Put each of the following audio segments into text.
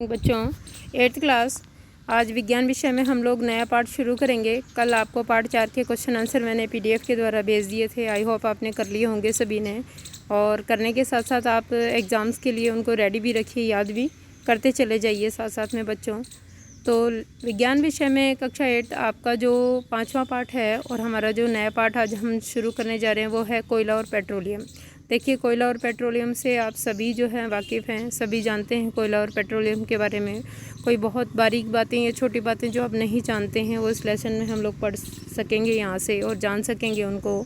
बच्चों 8th class आज विज्ञान विषय में हम लोग नया पार्ट शुरू करेंगे। कल आपको पार्ट 4 के क्वेश्चन आंसर मैंने पीडीएफ के द्वारा भेज दिए थे। आई होप आपने कर लिए होंगे सभी ने, और करने के साथ साथ आप एग्ज़ाम्स के लिए उनको रेडी भी रखिए, याद भी करते चले जाइए साथ साथ में बच्चों। तो विज्ञान विषय में कक्षा 8 आपका जो 5वां पार्ट है, और हमारा जो नया पार्ट आज हम शुरू करने जा रहे हैं वो है कोयला और पेट्रोलियम। देखिए, कोयला और पेट्रोलियम से आप सभी जो हैं वाकिफ़ हैं, सभी जानते हैं कोयला और पेट्रोलियम के बारे में। कोई बहुत बारीक बातें या छोटी बातें जो आप नहीं जानते हैं वो इस लेसन में हम लोग पढ़ सकेंगे यहाँ से और जान सकेंगे उनको।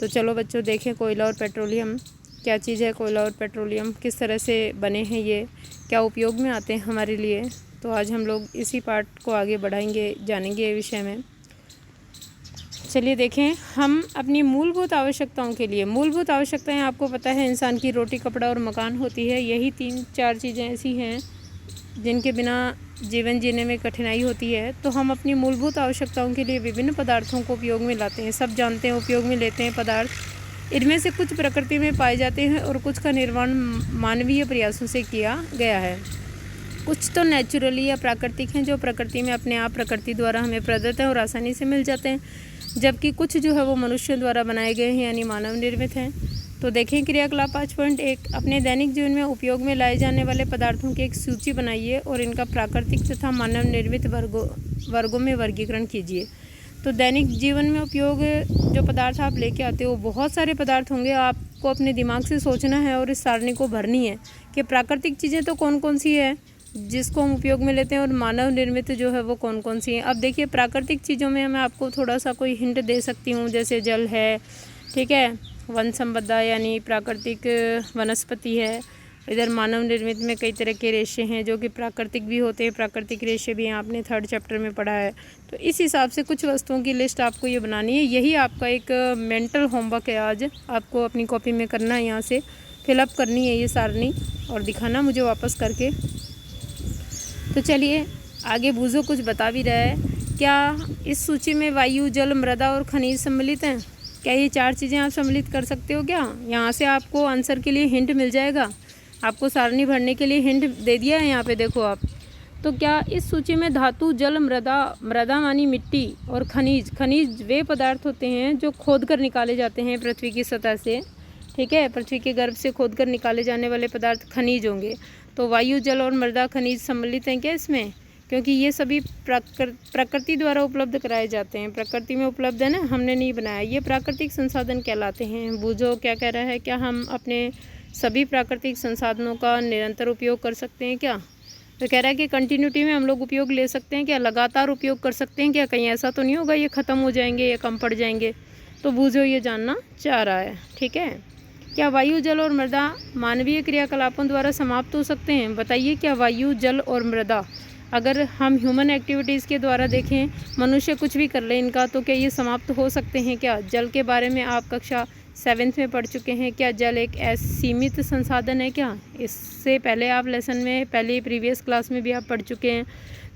तो चलो बच्चों, देखें कोयला और पेट्रोलियम क्या चीज़ है, कोयला और पेट्रोलियम किस तरह से बने हैं, ये क्या उपयोग में आते हैं हमारे लिए। तो आज हम लोग इसी पार्ट को आगे बढ़ाएंगे, जानेंगे विषय में। चलिए देखें, हम अपनी मूलभूत आवश्यकताओं के लिए, मूलभूत आवश्यकताएं आपको पता है इंसान की रोटी, कपड़ा और मकान होती है। यही 3-4 चीज़ें ऐसी हैं जिनके बिना जीवन जीने में कठिनाई होती है। तो हम अपनी मूलभूत आवश्यकताओं के लिए विभिन्न पदार्थों को उपयोग में लाते हैं। सब जानते हैं उपयोग में लेते हैं पदार्थ। इनमें से कुछ प्रकृति में पाए जाते हैं और कुछ का निर्माण मानवीय प्रयासों से किया गया है। कुछ तो नेचुरली या प्राकृतिक हैं, जो प्रकृति में अपने आप प्रकृति द्वारा हमें प्रदत्त हैं और आसानी से मिल जाते हैं, जबकि कुछ जो है वो मनुष्य द्वारा बनाए गए हैं, यानी मानव निर्मित हैं। तो देखें क्रियाकलाप 5.1, अपने दैनिक जीवन में उपयोग में लाए जाने वाले पदार्थों की एक सूची बनाइए और इनका प्राकृतिक तथा मानव निर्मित वर्गों में वर्गीकरण कीजिए। तो दैनिक जीवन में उपयोग जो पदार्थ आप लेके आते हो, बहुत सारे पदार्थ होंगे। आपको अपने दिमाग से सोचना है और इस सारणी को भरनी है कि प्राकृतिक चीज़ें तो कौन कौन सी है जिसको हम उपयोग में लेते हैं, और मानव निर्मित जो है वो कौन कौन सी हैं। अब देखिए, प्राकृतिक चीज़ों में मैं आपको थोड़ा सा कोई हिंट दे सकती हूँ, जैसे जल है, ठीक है, वन संपदा यानी प्राकृतिक वनस्पति है। इधर मानव निर्मित में कई तरह के रेशे हैं जो कि प्राकृतिक भी होते हैं, प्राकृतिक रेशे भी हैं, आपने 3rd चैप्टर में पढ़ा है। तो इस हिसाब से कुछ वस्तुओं की लिस्ट आपको ये बनानी है। यही आपका एक मेंटल होमवर्क है, आज आपको अपनी कॉपी में करना है, यहाँ से फिलअप करनी है ये सारणी और दिखाना मुझे वापस करके। तो चलिए आगे बूझो कुछ बता भी रहा है। क्या इस सूची में वायु, जल, मृदा और खनिज सम्मिलित हैं? क्या ये 4 चीज़ें आप सम्मिलित कर सकते हो क्या? यहाँ से आपको आंसर के लिए हिंट मिल जाएगा। आपको सारणी भरने के लिए हिंट दे दिया है यहाँ पे, देखो आप। तो क्या इस सूची में धातु, जल, मृदा मानी मिट्टी, और खनिज वे पदार्थ होते हैं जो खोद कर निकाले जाते हैं पृथ्वी की सतह से, ठीक है। पृथ्वी के गर्भ से खोद कर निकाले जाने वाले पदार्थ खनिज होंगे। तो वायु, जल और मृदा खनिज सम्मिलित हैं क्या इसमें? क्योंकि ये सभी प्रकृति द्वारा उपलब्ध कराए जाते हैं, प्रकृति में उपलब्ध है ना, हमने नहीं बनाया। ये प्राकृतिक संसाधन कहलाते हैं। बूझो क्या कह रहा है, क्या हम अपने सभी प्राकृतिक संसाधनों का निरंतर उपयोग कर सकते हैं क्या? तो कह रहा है कि कंटिन्यूटी में हम लोग उपयोग ले सकते हैं क्या, लगातार उपयोग कर सकते हैं क्या? कहीं ऐसा तो नहीं होगा ये ख़त्म हो जाएंगे या कम पड़ जाएंगे? तो बूझो ये जानना चाह रहा है, ठीक है। क्या वायु, जल और मृदा मानवीय क्रियाकलापों द्वारा समाप्त हो सकते हैं? बताइए, क्या वायु, जल और मृदा अगर हम ह्यूमन एक्टिविटीज़ के द्वारा देखें, मनुष्य कुछ भी कर ले इनका, तो क्या ये समाप्त हो सकते हैं क्या? जल के बारे में आप कक्षा 7th में पढ़ चुके हैं। क्या जल एक सीमित संसाधन है क्या? इससे पहले आप लेसन में, पहले प्रीवियस क्लास में भी आप पढ़ चुके हैं।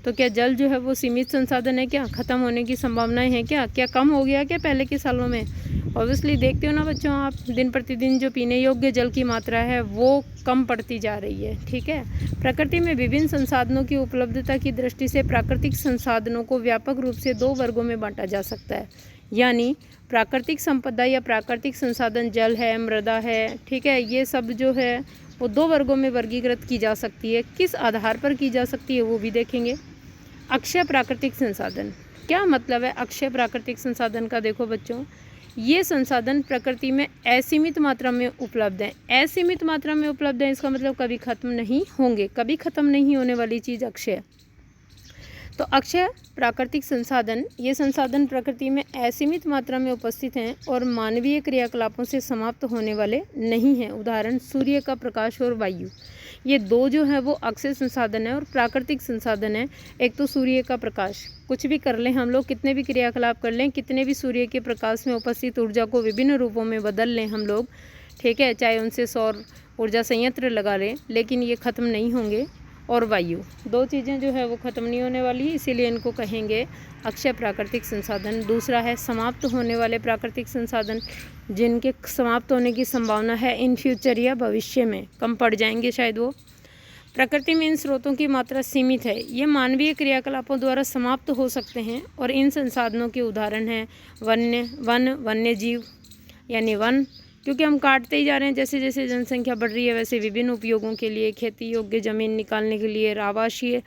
तो क्या जल जो है वो सीमित संसाधन है क्या? ख़त्म होने की संभावनाएं हैं क्या? क्या कम हो गया क्या पहले के सालों में? ऑब्वियसली देखते हो ना बच्चों आप, दिन प्रतिदिन जो पीने योग्य जल की मात्रा है वो कम पड़ती जा रही है, ठीक है। प्रकृति में विभिन्न संसाधनों की उपलब्धता की दृष्टि से प्राकृतिक संसाधनों को व्यापक रूप से 2 वर्गों में बांटा जा सकता है। यानी प्राकृतिक संपदा या प्राकृतिक संसाधन जल है, मृदा है, ठीक है, ये सब जो है वो 2 वर्गों में वर्गीकृत की जा सकती है। किस आधार पर की जा सकती है वो भी देखेंगे। अक्षय प्राकृतिक संसाधन, क्या मतलब है अक्षय प्राकृतिक संसाधन का? देखो बच्चों, ये संसाधन प्रकृति में असीमित मात्रा में उपलब्ध हैं। असीमित मात्रा में उपलब्ध है, इसका मतलब कभी ख़त्म नहीं होंगे, कभी ख़त्म नहीं होने वाली चीज़ अक्षय। तो अक्षय प्राकृतिक संसाधन, ये संसाधन प्रकृति में असीमित मात्रा में उपस्थित हैं और मानवीय क्रियाकलापों से समाप्त होने वाले नहीं हैं। उदाहरण सूर्य का प्रकाश और वायु, ये 2 जो है वो अक्षय संसाधन है और प्राकृतिक संसाधन है। एक तो सूर्य का प्रकाश, कुछ भी कर लें हम लोग, कितने भी क्रियाकलाप कर लें, कितने भी सूर्य के प्रकाश में उपस्थित ऊर्जा को विभिन्न रूपों में बदल लें हम लोग, ठीक है, चाहे उनसे सौर ऊर्जा संयंत्र लगा लें, लेकिन ये ख़त्म नहीं होंगे। और वायु, 2 चीज़ें जो है वो ख़त्म नहीं होने वाली, इसीलिए इनको कहेंगे अक्षय प्राकृतिक संसाधन। दूसरा है समाप्त होने वाले प्राकृतिक संसाधन, जिनके समाप्त होने की संभावना है इन फ्यूचर या भविष्य में, कम पड़ जाएंगे शायद वो। प्रकृति में इन स्रोतों की मात्रा सीमित है, ये मानवीय क्रियाकलापों द्वारा समाप्त हो सकते हैं और इन संसाधनों के उदाहरण हैं वन्य जीव यानी वन, क्योंकि हम काटते ही जा रहे हैं। जैसे जैसे जनसंख्या बढ़ रही है वैसे विभिन्न उपयोगों के लिए, खेती योग्य ज़मीन निकालने के लिए, आवासीय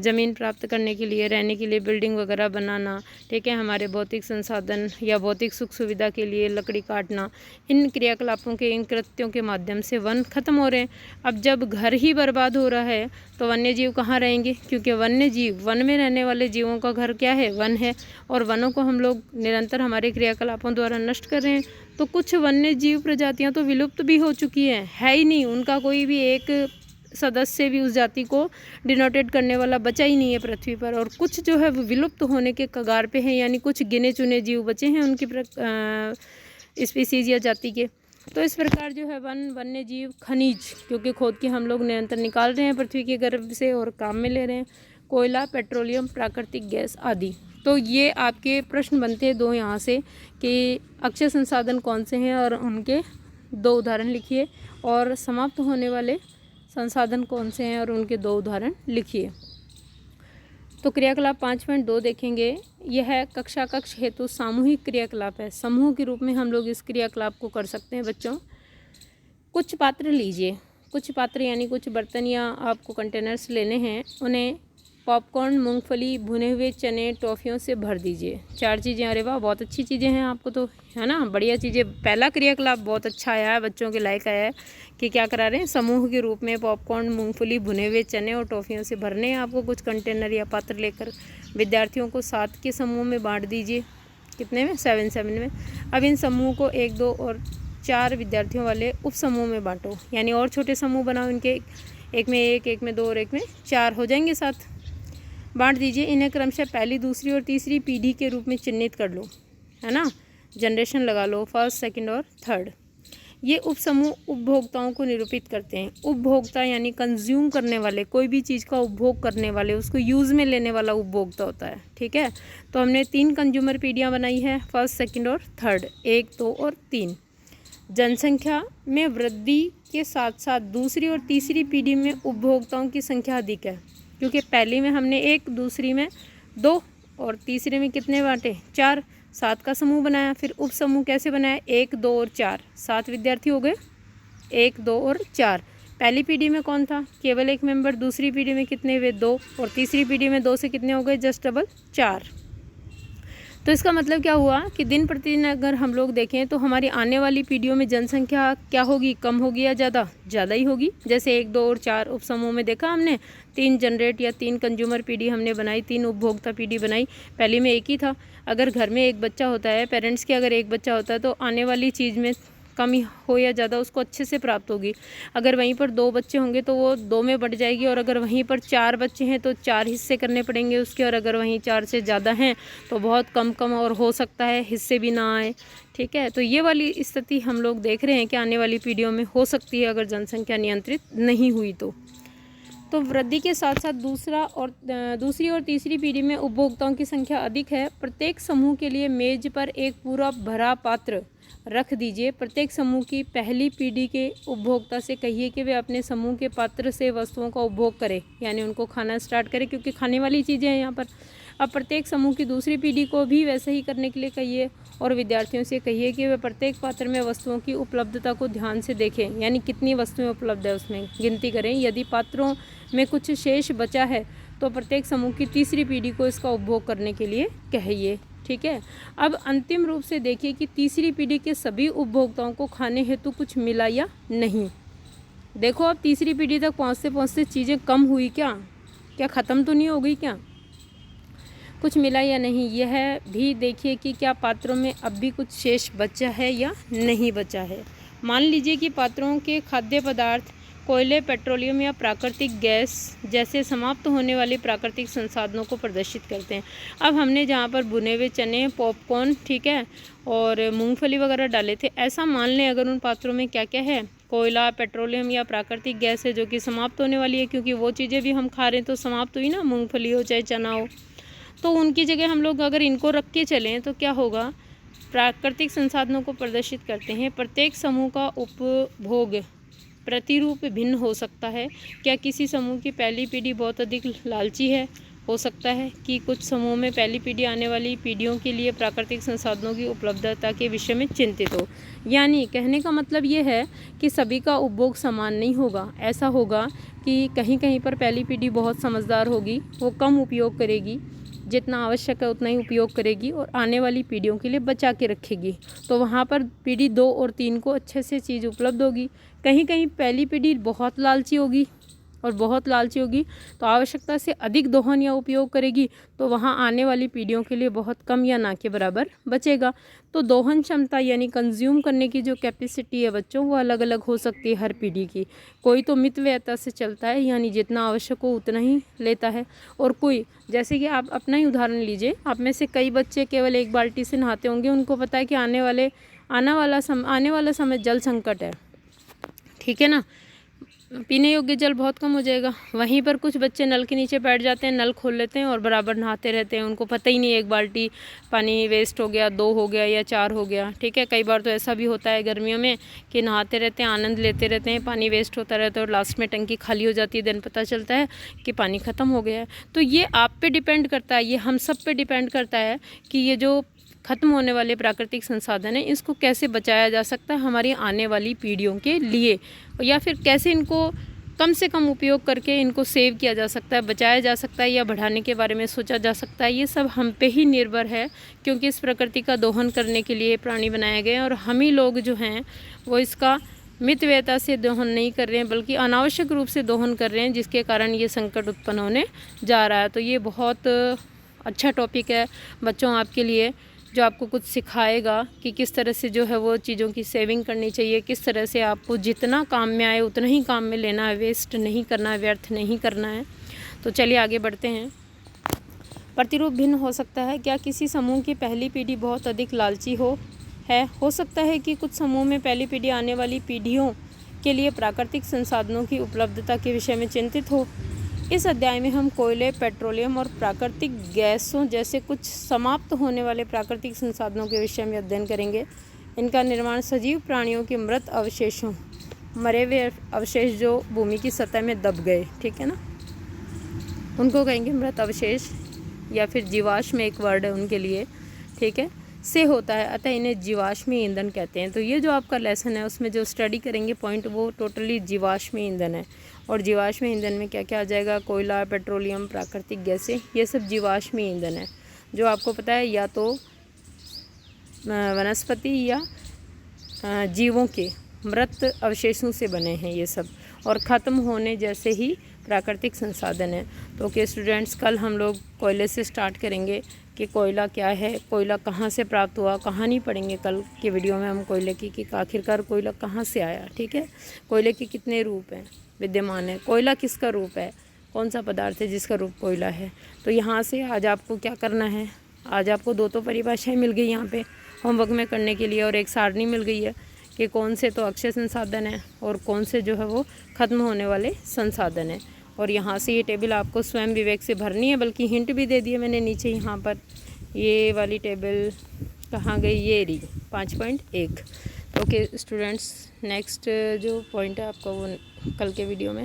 ज़मीन प्राप्त करने के लिए, रहने के लिए बिल्डिंग वगैरह बनाना, ठीक है, हमारे भौतिक संसाधन या भौतिक सुख सुविधा के लिए लकड़ी काटना, इन क्रियाकलापों के, इन कृत्यों के माध्यम से वन खत्म हो रहे हैं। अब जब घर ही बर्बाद हो रहा है तो वन्य जीव कहाँ रहेंगे, क्योंकि वन्य जीव, वन में रहने वाले जीवों का घर क्या है, वन है, और वनों को हम लोग निरंतर हमारे क्रियाकलापों द्वारा नष्ट कर रहे हैं। तो कुछ वन्य जीव प्रजातियां तो विलुप्त भी हो चुकी हैं, है ही नहीं, उनका कोई भी एक सदस्य भी उस जाति को डिनोटेट करने वाला बचा ही नहीं है पृथ्वी पर, और कुछ जो है वो विलुप्त होने के कगार पे हैं, यानी कुछ गिने चुने जीव बचे हैं उनकी स्पीसीज या जाति के। तो इस प्रकार जो है वन्य जीव, खनिज, क्योंकि खोद के हम लोग निरंतर निकाल रहे हैं पृथ्वी के गर्भ से और काम में ले रहे हैं, कोयला, पेट्रोलियम, प्राकृतिक गैस आदि। तो ये आपके प्रश्न बनते हैं दो यहाँ से कि अक्षय संसाधन कौन से हैं और उनके दो उदाहरण लिखिए, और समाप्त होने वाले संसाधन कौन से हैं और उनके दो उदाहरण लिखिए। तो क्रियाकलाप 5.2 देखेंगे। यह है कक्षा कक्ष हेतु सामूहिक क्रियाकलाप है, समूह के रूप में हम लोग इस क्रियाकलाप को कर सकते हैं बच्चों। कुछ पात्र लीजिए, कुछ पात्र यानी कुछ बर्तन या आपको कंटेनर्स लेने हैं, उन्हें पॉपकॉर्न, मूंगफली, भुने हुए चने, टॉफ़ियों से भर दीजिए। 4 चीज़ें, अरे वाह बहुत अच्छी चीज़ें हैं, आपको तो है ना, बढ़िया चीज़ें। पहला क्रियाकलाप बहुत अच्छा आया है, बच्चों के लायक आया है कि क्या करा रहे हैं, समूह के रूप में पॉपकॉर्न, मूंगफली, भुने हुए चने और टॉफ़ियों से भरने हैं आपको कुछ कंटेनर या पात्र लेकर। विद्यार्थियों को 7 के समूह में बाँट दीजिए, कितने में, 7 में। अब इन समूह को 1, 2 और 4 विद्यार्थियों वाले उप समूह में बाँटो, यानी और छोटे समूह बनाओ, इनके एक में 1, एक में 2 और एक में 4 हो जाएंगे 7। बांट दीजिए। इन्हें क्रमशः पहली, दूसरी और तीसरी पीढ़ी के रूप में चिन्हित कर लो, है ना, जनरेशन लगा लो, फर्स्ट, सेकंड और थर्ड। ये उपसमूह उपभोक्ताओं को निरूपित करते हैं। उपभोक्ता यानी कंज्यूम करने वाले, कोई भी चीज़ का उपभोग करने वाले, उसको यूज़ में लेने वाला उपभोक्ता होता है, ठीक है। तो हमने 3 कंज्यूमर पीढ़ियाँ बनाई है, फर्स्ट, सेकेंड और थर्ड, 1, 2 और 3। जनसंख्या में वृद्धि के साथ साथ दूसरी और तीसरी पीढ़ी में उपभोक्ताओं की संख्या अधिक है, क्योंकि पहली में हमने 1, दूसरी में 2 और तीसरे में कितने बांटे, 4, 7 का समूह बनाया। फिर उप समूह कैसे बनाया, 1, 2 और 4, 7 विद्यार्थी हो गए, 1, 2 और 4। पहली पीढ़ी में कौन था, केवल 1 मेंबर। दूसरी पीढ़ी में कितने हुए, 2, और तीसरी पीढ़ी में 2 से कितने हो गए, जस्ट डबल 4। तो इसका मतलब क्या हुआ कि दिन प्रतिदिन अगर हम लोग देखें तो हमारी आने वाली पीढ़ियों में जनसंख्या क्या होगी, कम होगी या ज़्यादा, ज़्यादा ही होगी। जैसे 1, 2 और 4 उप समूह में देखा हमने, 3 जनरेट या 3 कंज्यूमर पीढ़ी हमने बनाई, 3 उपभोक्ता पीढ़ी बनाई। पहली में 1 ही था। अगर घर में 1 बच्चा होता है, पेरेंट्स के अगर 1 बच्चा होता है, तो आने वाली चीज़ में कमी हो या ज़्यादा उसको अच्छे से प्राप्त होगी। अगर वहीं पर 2 बच्चे होंगे तो वो 2 में बढ़ जाएगी, और अगर वहीं पर 4 बच्चे हैं तो 4 हिस्से करने पड़ेंगे उसके, और अगर वहीं 4 से ज़्यादा हैं तो बहुत कम कम और हो सकता है हिस्से भी ना आए, ठीक है। तो ये वाली स्थिति हम लोग देख रहे हैं कि आने वाली पीढ़ियों में हो सकती है अगर जनसंख्या नियंत्रित नहीं हुई तो वृद्धि के साथ साथ दूसरी और तीसरी पीढ़ी में उपभोक्ताओं की संख्या अधिक है। प्रत्येक समूह के लिए मेज पर एक पूरा भरा पात्र रख दीजिए। प्रत्येक समूह की पहली पीढ़ी के उपभोक्ता से कहिए कि वे अपने समूह के पात्र से वस्तुओं का उपभोग करें, यानी उनको खाना स्टार्ट करें, क्योंकि खाने वाली चीज़ें हैं यहाँ पर। अब प्रत्येक समूह की दूसरी पीढ़ी को भी वैसे ही करने के लिए कहिए, और विद्यार्थियों से कहिए कि वे प्रत्येक पात्र में वस्तुओं की उपलब्धता को ध्यान से देखें, यानी कितनी वस्तुएं उपलब्ध है उसमें गिनती करें। यदि पात्रों में कुछ शेष बचा है तो प्रत्येक समूह की तीसरी पीढ़ी को इसका उपभोग करने के लिए कहिए, ठीक है। अब अंतिम रूप से देखिए कि तीसरी पीढ़ी के सभी उपभोक्ताओं को खाने हेतु कुछ मिला या नहीं। देखो अब तीसरी पीढ़ी तक पहुँचते पहुँचते चीज़ें कम हुई क्या ख़त्म तो नहीं हो गई क्या, कुछ मिला या नहीं। यह भी देखिए कि क्या पात्रों में अब भी कुछ शेष बचा है या नहीं बचा है। मान लीजिए कि पात्रों के खाद्य पदार्थ कोयले, पेट्रोलियम या प्राकृतिक गैस जैसे समाप्त होने वाले प्राकृतिक संसाधनों को प्रदर्शित करते हैं। अब हमने जहाँ पर भुने हुए चने, पॉपकॉर्न, ठीक है, और मूंगफली वगैरह डाले थे, ऐसा मान लें अगर उन पात्रों में क्या क्या है, कोयला, पेट्रोलियम या प्राकृतिक गैस है, जो कि समाप्त होने वाली है, क्योंकि वो चीज़ें भी हम खा रहे हैं तो समाप्त हुई ना, मूँगफली हो चाहे चना हो। तो उनकी जगह हम लोग अगर इनको रख के चलें तो क्या होगा, प्राकृतिक संसाधनों को प्रदर्शित करते हैं। प्रत्येक समूह का उपभोग प्रतिरूप भिन्न हो सकता है। क्या किसी समूह की पहली पीढ़ी बहुत अधिक लालची है? हो सकता है कि कुछ समूह में पहली पीढ़ी आने वाली पीढ़ियों के लिए प्राकृतिक संसाधनों की उपलब्धता के विषय में चिंतित हो। यानी कहने का मतलब ये है कि सभी का उपभोग समान नहीं होगा। ऐसा होगा कि कहीं कहीं पर पहली पीढ़ी बहुत समझदार होगी, वो कम उपयोग करेगी, जितना आवश्यक है उतना ही उपयोग करेगी और आने वाली पीढ़ियों के लिए बचा के रखेगी। तो वहाँ पर पीढ़ी 2 और 3 को अच्छे से चीज़ उपलब्ध होगी। कहीं कहीं पहली पीढ़ी बहुत लालची होगी तो आवश्यकता से अधिक दोहन या उपयोग करेगी, तो वहाँ आने वाली पीढ़ियों के लिए बहुत कम या ना के बराबर बचेगा। तो दोहन क्षमता यानी कंज्यूम करने की जो कैपेसिटी है बच्चों, वो अलग अलग हो सकती है हर पीढ़ी की। कोई तो मितव्ययता से चलता है, यानी जितना आवश्यक हो उतना ही लेता है, और कोई, जैसे कि आप अपना ही उदाहरण लीजिए, आप में से कई बच्चे केवल एक बाल्टी से नहाते होंगे, उनको पता है कि आने वाला समय जल संकट है, ठीक है ना, पीने योग्य जल बहुत कम हो जाएगा। वहीं पर कुछ बच्चे नल के नीचे बैठ जाते हैं, नल खोल लेते हैं और बराबर नहाते रहते हैं, उनको पता ही नहीं एक बाल्टी पानी वेस्ट हो गया, 2 हो गया या 4 हो गया, ठीक है। कई बार तो ऐसा भी होता है गर्मियों में कि नहाते रहते हैं, आनंद लेते रहते हैं, पानी वेस्ट होता रहता है और लास्ट में टंकी खाली हो जाती है, देन पता चलता है कि पानी ख़त्म हो गया है। तो ये आप पे डिपेंड करता है, ये हम सब पे डिपेंड करता है कि ये जो ख़त्म होने वाले प्राकृतिक संसाधन है, इसको कैसे बचाया जा सकता है हमारी आने वाली पीढ़ियों के लिए, या फिर कैसे इनको कम से कम उपयोग करके इनको सेव किया जा सकता है, बचाया जा सकता है या बढ़ाने के बारे में सोचा जा सकता है। ये सब हम पे ही निर्भर है, क्योंकि इस प्रकृति का दोहन करने के लिए प्राणी बनाए गए हैं और हम ही लोग जो हैं वो इसका मितव्ययता से दोहन नहीं कर रहे हैं, बल्कि अनावश्यक रूप से दोहन कर रहे हैं, जिसके कारण ये संकट उत्पन्न होने जा रहा है। तो ये बहुत अच्छा टॉपिक है बच्चों आपके लिए, जो आपको कुछ सिखाएगा कि किस तरह से जो है वो चीज़ों की सेविंग करनी चाहिए, किस तरह से आपको जितना काम में आए उतना ही काम में लेना है, वेस्ट नहीं करना है, व्यर्थ नहीं करना है। तो चलिए आगे बढ़ते हैं। प्रतिरूप भिन्न हो सकता है। क्या किसी समूह की पहली पीढ़ी बहुत अधिक लालची हो सकता है कि कुछ समूह में पहली पीढ़ी आने वाली पीढ़ियों के लिए प्राकृतिक संसाधनों की उपलब्धता के विषय में चिंतित हो। इस अध्याय में हम कोयले, पेट्रोलियम और प्राकृतिक गैसों जैसे कुछ समाप्त होने वाले प्राकृतिक संसाधनों के विषय में अध्ययन करेंगे। इनका निर्माण सजीव प्राणियों के मृत अवशेषों, मरे हुए अवशेष जो भूमि की सतह में दब गए, ठीक है ना, उनको कहेंगे मृत अवशेष, या फिर जीवाश्म एक वर्ड है उनके लिए, ठीक है, से होता है, अतः इन्हें जीवाश्मी ईंधन कहते हैं। तो ये जो आपका लेसन है उसमें जो स्टडी करेंगे पॉइंट, वो टोटली जीवाश्मी ईंधन है। और जीवाश्मी ईंधन में क्या क्या आ जाएगा? कोयला, पेट्रोलियम, प्राकृतिक गैसें, ये सब जीवाश्मी ईंधन है, जो आपको पता है या तो वनस्पति या जीवों के मृत अवशेषों से बने हैं ये सब, और ख़त्म होने जैसे ही प्राकृतिक संसाधन है। तो ओके स्टूडेंट्स, कल हम लोग कोयले से स्टार्ट करेंगे कि कोयला क्या है, कोयला कहाँ से प्राप्त हुआ, कहानी पढ़ेंगे कल के वीडियो में हम कोयले की कि आखिरकार कोयला कहाँ से आया, ठीक है। कोयले के कितने रूप हैं विद्यमान है, कोयला किसका रूप है, कौन सा पदार्थ है जिसका रूप कोयला है। तो यहाँ से आज आपको क्या करना है, आज आपको 2 तो परिभाषाएँ मिल गई यहाँ पे होमवर्क में करने के लिए, और एक सारणी मिल गई है कि कौन से तो अक्षय संसाधन है और कौन से जो है वो ख़त्म होने वाले संसाधन है। और यहाँ से ये टेबल आपको स्वयं विवेक से भरनी है, बल्कि हिंट भी दे दिए मैंने नीचे यहाँ पर, ये वाली टेबल कहाँ गई, ये रही 5.1। ओके स्टूडेंट्स, नेक्स्ट जो पॉइंट है आपका वो कल के वीडियो में